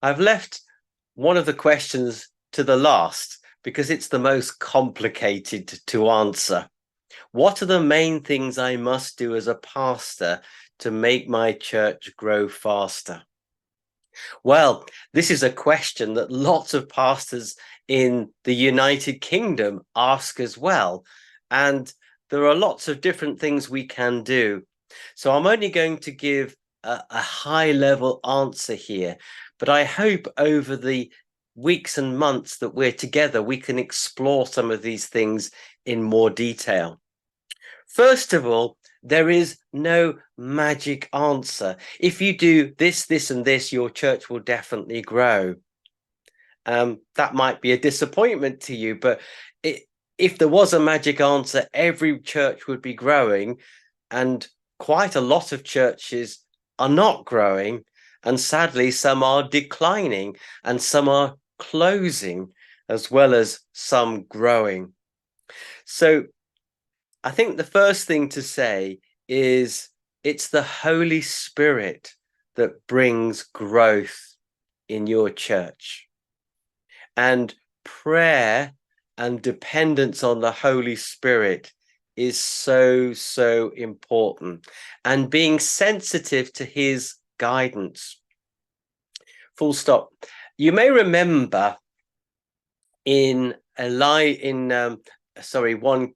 I've left one of the questions to the last because it's the most complicated to answer. What are the main things I must do as a pastor to make my church grow faster? Well, this is a question that lots of pastors in the United Kingdom ask as well. And there are lots of different things we can do. So I'm only going to give a high level answer here, but I hope over the weeks and months that we're together, we can explore some of these things in more detail. First of all, there is no magic answer. If you do this, this, and this, your church will definitely grow. That might be a disappointment to you, but if there was a magic answer, every church would be growing, and quite a lot of churches are not growing, and sadly, some are declining, and some are closing, as well as some growing. So I think the first thing to say is it's the Holy Spirit that brings growth in your church. And prayer and dependence on the Holy Spirit is so, so important. And being sensitive to his guidance. Full stop. You may remember in 1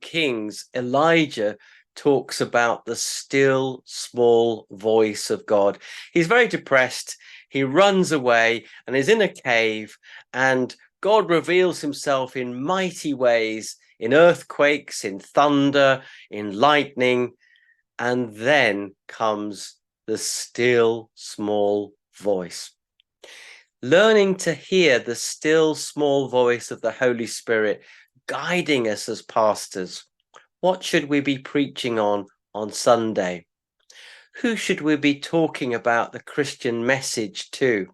Kings, Elijah talks about the still small voice of God. He's very depressed. He runs away and is in a cave, and God reveals himself in mighty ways, in earthquakes, in thunder, in lightning, and then comes the still small voice. Learning to hear the still small voice of the Holy Spirit guiding us as pastors. What should we be preaching on Sunday? Who should we be talking about the Christian message to?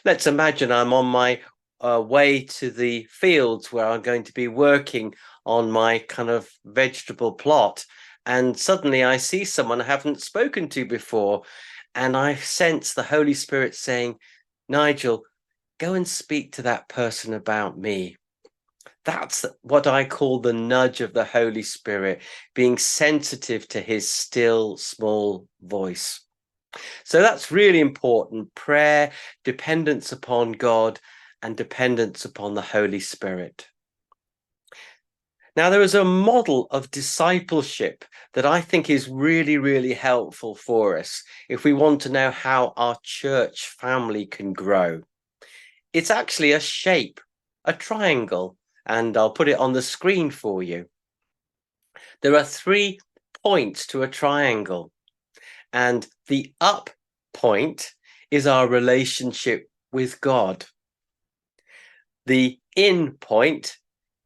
Let's imagine I'm on my way to the fields where I'm going to be working on my kind of vegetable plot. And suddenly I see someone I haven't spoken to before. And I sense the Holy Spirit saying, Nigel, go and speak to that person about me. That's what I call the nudge of the Holy Spirit, being sensitive to his still small voice. So that's really important. Prayer, dependence upon God, and dependence upon the Holy Spirit. Now, there is a model of discipleship that I think is really, really helpful for us if we want to know how our church family can grow. It's actually a shape, a triangle, and I'll put it on the screen for you. There are 3 points to a triangle, and the up point is our relationship with God. The in point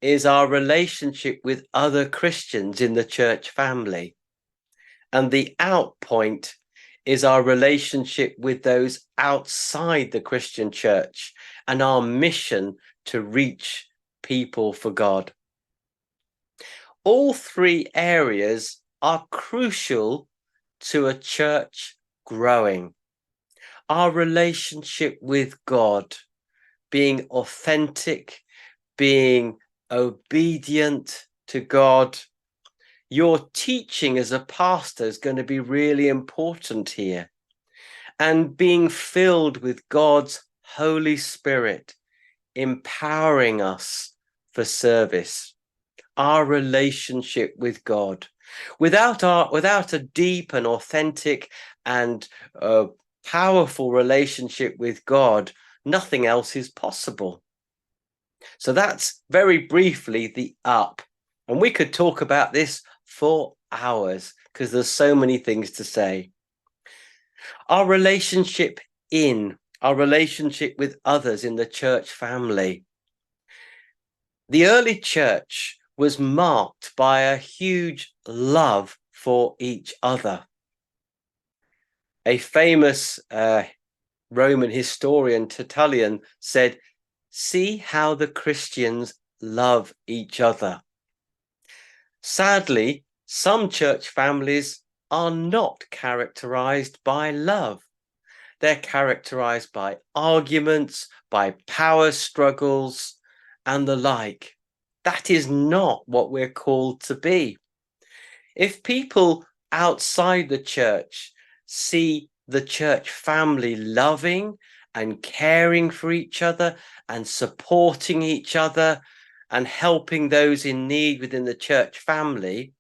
is our relationship with other Christians in the church family. And the out point is our relationship with those outside the Christian church and our mission to reach people for God. All 3 areas are crucial to a church growing. Our relationship with God, being authentic, being obedient to God. Your teaching as a pastor is going to be really important here. And being filled with God's Holy Spirit, empowering us for service. Our relationship with God. Without a deep and authentic and powerful relationship with God, nothing else is possible. So that's very briefly the up. And we could talk about this for hours because there's so many things to say. Our relationship our relationship with others in the church family. The early church was marked by a huge love for each other. A famous Roman historian, Tertullian, said, "See how the Christians love each other." Sadly, some church families are not characterized by love. They're characterized by arguments, by power struggles, and the like. That is not what we're called to be. If people outside the church see the church family loving and caring for each other and supporting each other and helping those in need within the church family,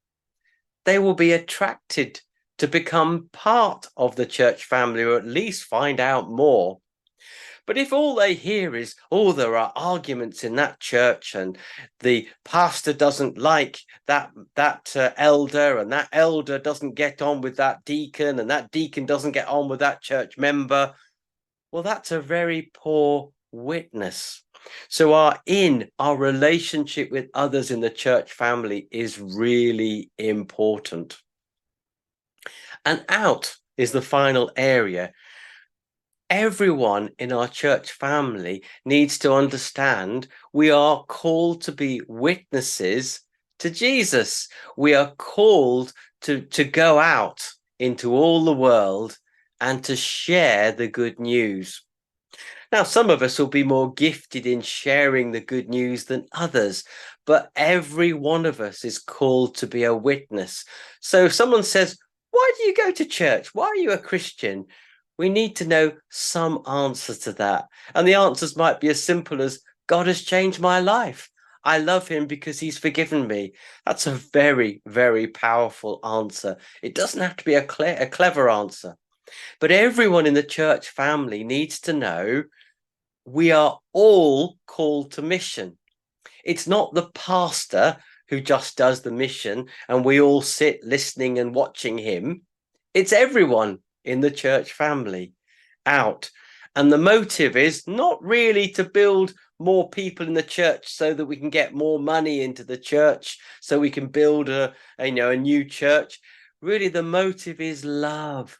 they will be attracted to become part of the church family, or at least find out more. But if all they hear is, oh, there are arguments in that church, and the pastor doesn't like that elder, and that elder doesn't get on with that deacon, and that deacon doesn't get on with that church member, well, that's a very poor witness. So our relationship with others in the church family is really important. And out is the final area. Everyone in our church family needs to understand we are called to be witnesses to Jesus. We are called to go out into all the world and to share the good news. Now, some of us will be more gifted in sharing the good news than others, but every one of us is called to be a witness. So if someone says, why do you go to church? Why are you a Christian? We need to know some answer to that. And the answers might be as simple as, God has changed my life. I love him because he's forgiven me. That's a very, very powerful answer. It doesn't have to be a clever answer. But everyone in the church family needs to know we are all called to mission. It's not the pastor who just does the mission and we all sit listening and watching him. It's everyone in the church family out. And the motive is not really to build more people in the church so that we can get more money into the church, so we can build a new church. Really, the motive is love.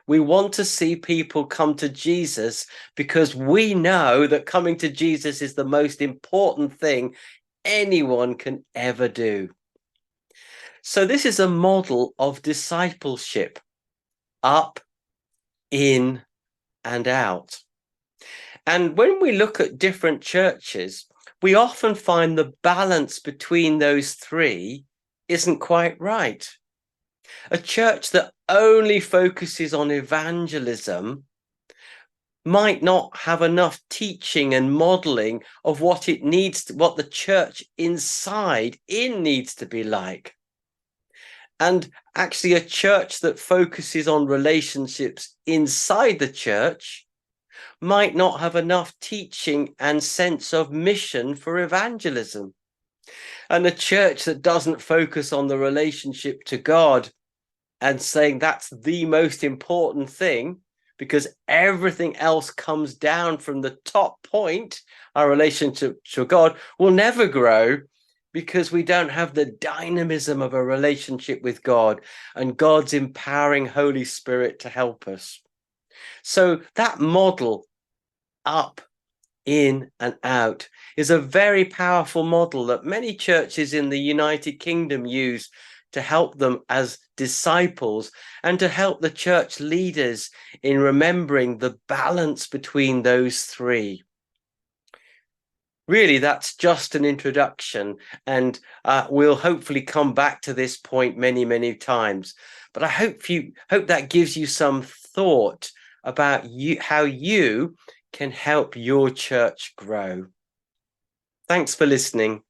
We want to see people come to Jesus because we know that coming to Jesus is the most important thing anyone can ever do. So this is a model of discipleship: up, in, and out. And when we look at different churches, we often find the balance between those three isn't quite right. A church that only focuses on evangelism might not have enough teaching and modeling of what it needs, what the church inside needs to be like. And actually, a church that focuses on relationships inside the church might not have enough teaching and sense of mission for evangelism. And a church that doesn't focus on the relationship to God and saying that's the most important thing, because everything else comes down from the top point, our relationship to God, will never grow, because we don't have the dynamism of a relationship with God and God's empowering Holy Spirit to help us. So that model, up, in, and out, is a very powerful model that many churches in the United Kingdom use to help them as disciples and to help the church leaders in remembering the balance between those three. Really, that's just an introduction, and we'll hopefully come back to this point many, many times. But I hope that gives you some thought about how you can help your church grow. Thanks for listening.